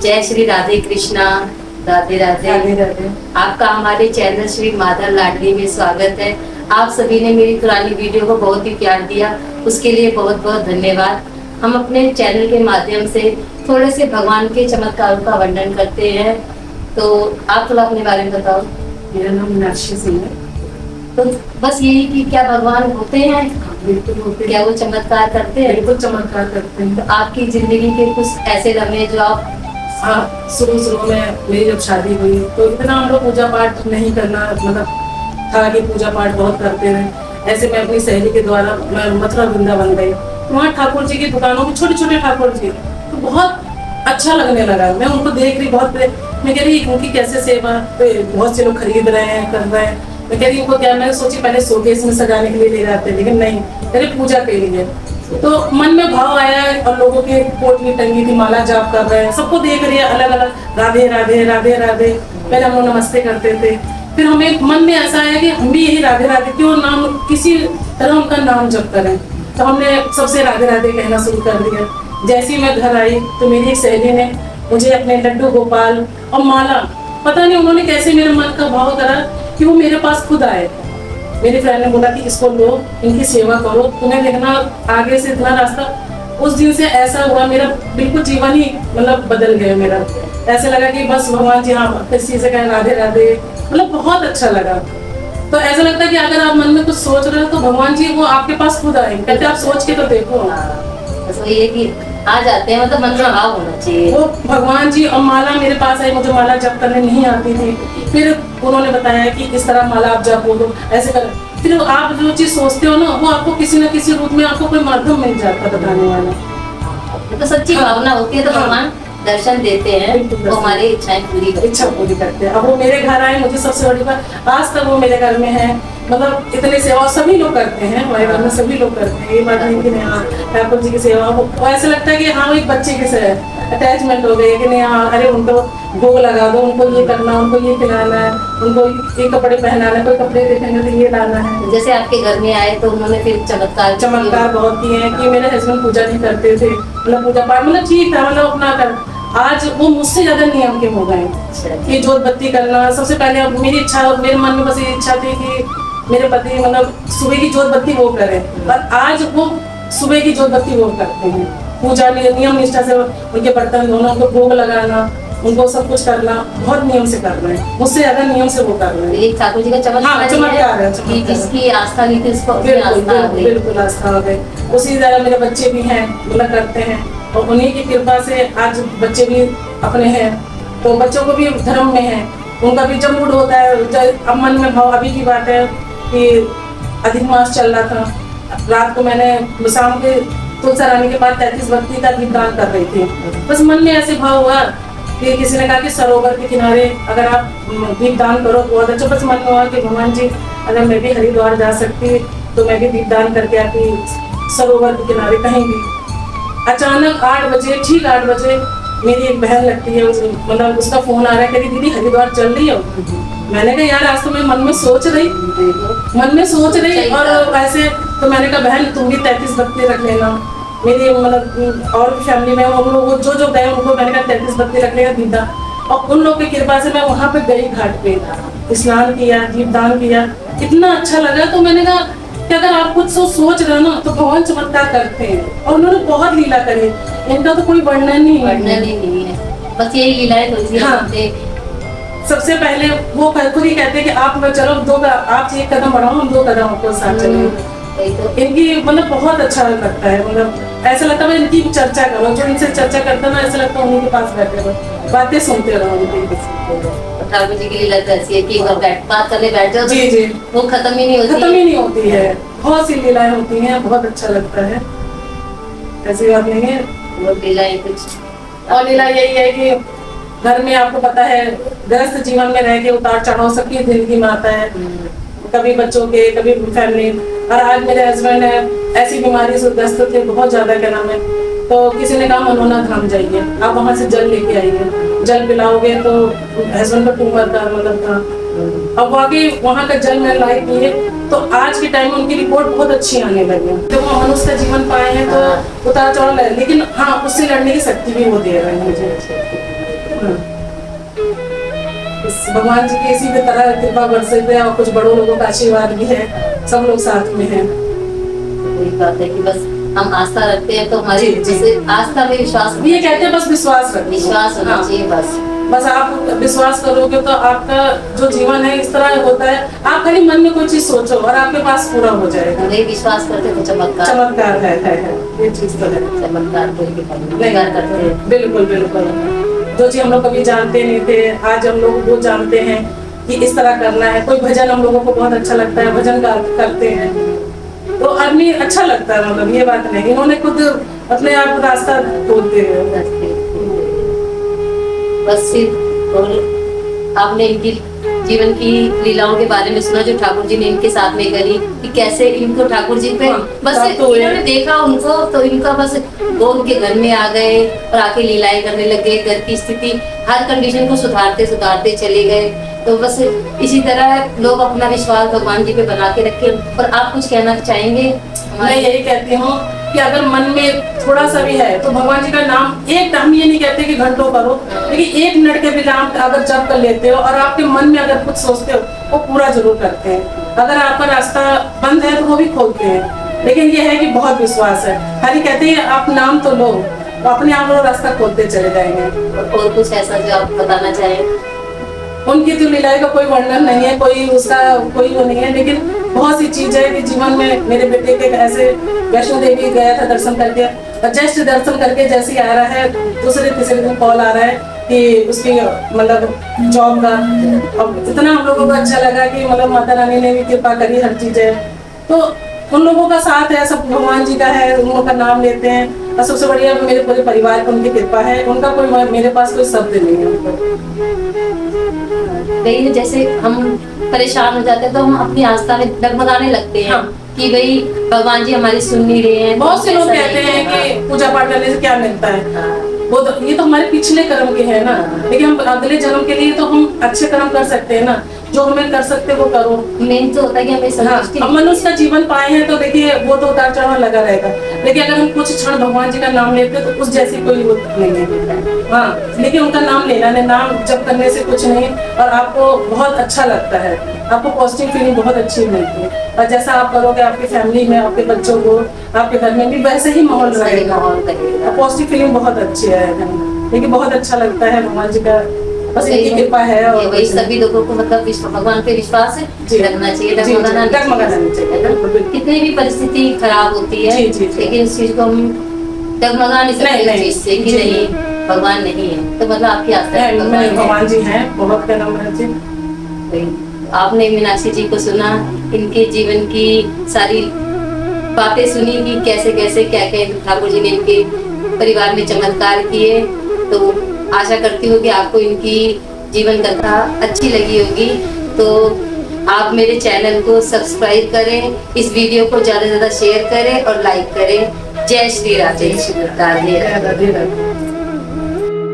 जय श्री राधे कृष्णा। राधे राधे। राधे राधे। आपका हमारे चैनल श्री माधर लाडली में स्वागत है। आप सभी ने मेरी पुरानी वीडियो को बहुत ही प्यार दिया, उसके लिए बहुत बहुत धन्यवाद। हम अपने चैनल के माध्यम से थोड़े से भगवान के चमत्कारों का वर्णन करते हैं, तो आप थोड़ा अपने बारे में बताओ। मेरा नाम मीनाक्षी सिंह है। तो बस यही कि क्या भगवान होते हैं? बिल्कुल होते हैं। क्या वो चमत्कार करते हैं? बिल्कुल चमत्कार करते हैं। तो आपकी जिंदगी के कुछ ऐसे लम्हे जो आप हाँ, शुरू में मेरी जब शादी हुई तो इतना हम लोग पूजा पाठ नहीं करना मतलब था कि पूजा पाठ बहुत करते रहे। ऐसे मैं अपनी सहेली के द्वारा मैं मथुरा वृंदावन गई, वहाँ ठाकुर जी की दुकानों में छोटे छोटे ठाकुर जी, तो बहुत अच्छा लगने लगा। मैं उनको देख रही, बहुत मैं कह रही उनकी कैसे सेवा, बहुत से लोग खरीद रहे हैं, कर रहे हैं। मैं कह रही उनको क्या, मैंने सोची पहले शोकेस में सजाने के लिए ले जाते, लेकिन नहीं, मेरे पूजा के लिए। तो मन में भाव आया और लोगों के पोटली टंगी थी, माला जाप कर रहे हैं, सबको देख रही है अलग अलग, राधे राधे राधे राधे। पहले हम लोग नमस्ते करते थे, फिर हमें मन में ऐसा आया कि हम भी यही राधे राधे क्यों नाम किसी तरह उनका नाम जप करें। तो हमने सबसे राधे राधे कहना शुरू कर दिया। जैसे ही मैं घर आई तो मेरी एक सहेली ने मुझे अपने लड्डू गोपाल और माला, पता नहीं उन्होंने कैसे मेरे मन का भाव करा कि वो मेरे पास खुद आए। मेरी फ्रेंड ने बोला कि इसको लो, इनकी सेवा करो, तुम्हें देखना आगे से इतना रास्ता। उस दिन से ऐसा हुआ, मेरा बिल्कुल जीवन ही मतलब बदल गया मेरा। ऐसे लगा कि बस भगवान जी हाँ किसी से कहें राधे राधे, मतलब बहुत अच्छा लगा। तो ऐसा लगता है कि अगर आप मन में कुछ सोच रहे हो तो भगवान जी वो आपके पास खुद आए, कहते आप सोच के तो देखो। बस ये कि आ जाते हैं, मतलब मन में भाव होना चाहिए। वो भगवान जी और माला मेरे पास आई, मुझे माला जप करने नहीं आती थी। फिर उन्होंने बताया कि इस तरह माला आप जप बोलो, ऐसे कर। फिर आप जो चीज सोचते हो ना, वो आपको किसी न किसी रूप में आपको कोई माध्यम मिल जाता बताने वाला। तो सच्ची भावना होती है तो भगवान दर्शन देते हैं, वो हमारी इच्छाएं पूरी करते हैं। इच्छा पूरी करते हैं। अब वो मेरे घर आए, मुझे सबसे बड़ी बात आज तक वो मेरे घर में है, मतलब इतने सेवा सभी लोग करते हैं, हमारे घर में सभी लोग करते हैं। ये बात नहीं कि नहीं हाँ ठाकुर जी की सेवा, वो ऐसा लगता है कि हाँ वो एक बच्चे के से अटैचमेंट हो गई कि नहीं हाँ अरे उनको भोग लगा दो, उनको ये करना, उनको ये खिलाना है, उनको ये कपड़े पहनाना है, कोई कपड़े देखेंगे तो ये लाना है। जैसे आपके घर में आए तो उन्होंने फिर चमत्कार बहुत किए हैं कि मेरे हस्बैंड पूजा नहीं करते थे, मतलब पूजा पाठ मतलब ठीक था, मतलब अपना कर। आज वो मुझसे ज्यादा नियम के हो गए कि जोत बत्ती करना। सबसे पहले अब मेरी इच्छा, मेरे मन में बस ये इच्छा थी कि मेरे पति मतलब सुबह की जोत बत्ती वो करें, और आज वो सुबह की जोत बत्ती वो करते हैं। पूजा नियम निष्ठा से उनके बर्तन धोना, उनको भोग लगाना, उनको सब कुछ करना बहुत नियम से कर रहे हैं, मुझसे ज्यादा नियम से वो कर रहे हैं। ठाकुर जी का चमत्कार है कि जिसकी आस्था नहीं थी उसको बिल्कुल आस्था हो गई। उसी तरह मेरे बच्चे भी हैं, मतलब करते हैं, और उन्हीं की कृपा से आज बच्चे भी अपने हैं, तो बच्चों को भी धर्म में है। उनका भी जब मूड होता है, अब मन में भाव, अभी की बात है कि अधिक मास चल रहा था, रात को मैंने शाम के तुलसी रानी के बाद 33 भक्ति का दीपदान कर रही थी। बस मन में ऐसे भाव हुआ कि किसी ने कहा कि सरोवर के किनारे अगर आप दीपदान करो तो बहुत अच्छा। बस मन में हुआ कि भगवान जी अगर मैं भी हरिद्वार जा सकती तो मैं भी दीपदान करके आती सरोवर के किनारे कहीं भी। अचानक 8 बजे, ठीक 8 बजे मेरी एक बहन लगती है, मतलब उसका फोन आ रहा है, कह रही दीदी हरिद्वार चल रही हो। मैंने कहा यार आज तो मैं मन में सोच रही और वैसे तो मैंने कहा बहन तुम भी 33 भक्ति रख लेना। मेरी मतलब और भी फैमिली में हम लोग जो गए उनको मैंने कहा 33 भक्ति रख लेगा दीदा। और उन लोग की कृपा से मैं वहाँ पे गई, घाट पे स्नान किया, दीपदान किया, इतना अच्छा लगा। तो मैंने कहा कि अगर आप कुछ सोच रहे हो ना तो भगवान चमत्कार करते हैं, और उन्होंने बहुत लीला करी, इनका तो कोई वर्णन ही नहीं है। बस यही लीला है। हाँ, सबसे पहले वो खुद ही कहते हैं कि आप चलो आप एक कदम बढ़ाओ, हम 2 कदम आपको साथ चलेंगे। इनकी मतलब बहुत अच्छा लगता है, मतलब ऐसा लगता है इनकी चर्चा करो, जो इनसे चर्चा करता है ना ऐसा लगता है उन्हीं के पास बैठे रहो, बातें सुनते रहो उनकी। ठाकुर जी की लीला ऐसी है कि बात करने बैठ जाओ जी वो खत्म ही नहीं होती है। बहुत सी लीलाएं होती हैं, बहुत अच्छा लगता है। ऐसी बात नहीं है, वो लीलाएं कुछ और लीला यही है कि घर में आपको पता है व्यस्त जीवन में रह के उतार चढ़ाव सबकी जिंदगी में आता है, कभी बच्चों के, कभी फैमिली। और आज मेरे हस्बैंड है ऐसी बीमारी से ग्रस्त थे बहुत ज्यादा, क्या नाम है, तो किसी ने कहा मनोना धाम जाइए, आप वहाँ से जल लेके आइए, जल पिलाओगे तो हस्बैंड का ट्यूमर था मतलब था। अब वाकई वहाँ का जल मैं लाई पिए तो आज के टाइम में उनकी रिपोर्ट बहुत अच्छी आने लगी। जब वो मनुष्य का जीवन पाए हैं तो उतार चढ़ाव है, लेकिन हाँ उससे लड़ने की शक्ति भी वो दे रहे हैं मुझे। हाँ। इस भगवान जी की इसी की तरह कृपा बरसे थे और कुछ बड़ों लोगों का आशीर्वाद भी है, सब लोग साथ में हैं। वही बात है कि बस हम आस्था रखते हैं तो हमारी जी, जी। जैसे आस्था में विश्वास ये कहते हैं बस विश्वास रखो। विश्वास होना हाँ। चाहिए बस। बस आप विश्वास करोगे तो आपका जो जीवन है इस तरह होता है, आप खाली मन में कोई चीज सोचो और आपके पास पूरा हो जाएगा। नहीं विश्वास करते तो चमत्कार चमत्कार है, ये चीज तो है। चमत्कार कोई भी नहीं करते हैं। बिल्कुल बिल्कुल, जो चीज हम लोग कभी जानते नहीं थे आज हम लोग वो जानते हैं कि इस तरह करना है। कोई भजन हम लोगों को बहुत अच्छा लगता है, भजन करते हैं तो आदमी अच्छा लगता है, मतलब ये बात नहीं, इन्होंने खुद अपने आप रास्ता खोलते हैं। बस सिर्फ और आपने इनकी जीवन की लीलाओं के बारे में सुना जो ठाकुर जी ने इनके साथ में करी कि कैसे इनको ठाकुर जी पे बस इन्होंने देखा उनको तो इनका बस वो उनके घर में आ गए और आके लीलाएं करने लगे। घर की स्थिति हर कंडीशन को सुधारते सुधारते चले गए। तो बस इसी तरह लोग अपना विश्वास भगवान जी पे बना के रखें। और आप कुछ कहना चाहेंगे? मैं यही कहती हूँ कि अगर मन में थोड़ा सा भी है तो भगवान जी का नाम एक, हम ये नहीं कहते कि घंटों करो, लेकिन 1 मिनट के भी नाम अगर जप कर लेते हो और आपके मन में अगर कुछ सोचते हो वो पूरा जरूर करते हैं। अगर आपका रास्ता बंद है तो वो भी खोलते हैं, लेकिन ये है कि बहुत विश्वास है। खाली कहते हैं आप नाम तो लो, तो अपने आप वो रास्ता खोलते चले जाएंगे। और कुछ ऐसा जो आप बताना चाहें? उनकी तो लीलाएं का कोई वर्णन नहीं है, कोई उसका कोई वो नहीं है, लेकिन बहुत सी चीज है कि जीवन में मेरे बेटे के ऐसे वैष्णो देवी गया था दर्शन करके, जस्ट दर्शन करके जैसे ही आ रहा है दूसरे तीसरे दिन कॉल आ रहा है कि उसकी मतलब जॉब का। अब इतना हम लोगों को अच्छा लगा कि मतलब माता रानी ने भी कृपा करी, हर चीज है तो उन लोगों का साथ है, सब भगवान जी का है, उन लोगों का नाम लेते हैं। और सबसे बढ़िया मेरे पूरे परिवार पर उनकी कृपा है, उनका कोई मेरे पास कोई शब्द नहीं है। नहीं जैसे हम परेशान हो जाते हैं तो हम अपनी आस्था में डगमगाने लगते हैं। हाँ। कि भाई भगवान जी हमारी सुन नहीं रहे हैं। बहुत से लोग कहते हैं कि पूजा पाठ करने से क्या मिलता है, वो तो ये तो हमारे पिछले कर्म के है ना, लेकिन हम अगले जन्म के लिए तो हम अच्छे कर्म कर सकते हैं ना, जो हमें कर सकते वो करो। मेन तो होता है कि हमें संतुष्टि। हम मनुष्य का जीवन पाए हैं तो देखिए वो तो उतार चढ़ाव लगा रहेगा, लेकिन अगर हम कुछ क्षण भगवान जी का नाम लेते हैं तो उस जैसी कोई वो नहीं है। हाँ, लेकिन उनका नाम लेना है, नाम जप करने से कुछ नहीं और आपको बहुत अच्छा लगता है, आपको पॉजिटिव फीलिंग बहुत अच्छी मिलती है। और जैसा आप करोगे आपकी फैमिली में, आपके बच्चों को, आपके घर में भी वैसे ही माहौल रहेगा, पॉजिटिव फीलिंग बहुत अच्छी है। लेकिन बहुत अच्छा लगता है भगवान जी का, बस इनकी कृपा है। और वही सभी लोगों को मतलब भगवान पे विश्वास रखना चाहिए, डगमगाना नहीं चाहिए। कितनी भी परिस्थिति खराब होती है लेकिन इस चीज को हम डगमगा नहीं सकते चीज से कि नहीं भगवान नहीं है। तो मतलब आपकी आस्था है भगवान जी हैं, बहुत का नाम है जी। आपने मीनाक्षी जी को सुना, इनके जीवन की सारी बातें सुनी कि कैसे कैसे क्या क्या ठाकुर जी ने इनके परिवार में चमत्कार किए। तो आशा करती हूँ कि आपको इनकी जीवन कथा अच्छी लगी होगी। तो आप मेरे चैनल को सब्सक्राइब करें, इस वीडियो को ज्यादा से ज्यादा शेयर करें और लाइक करें। जय श्री राधे। राधे राधे।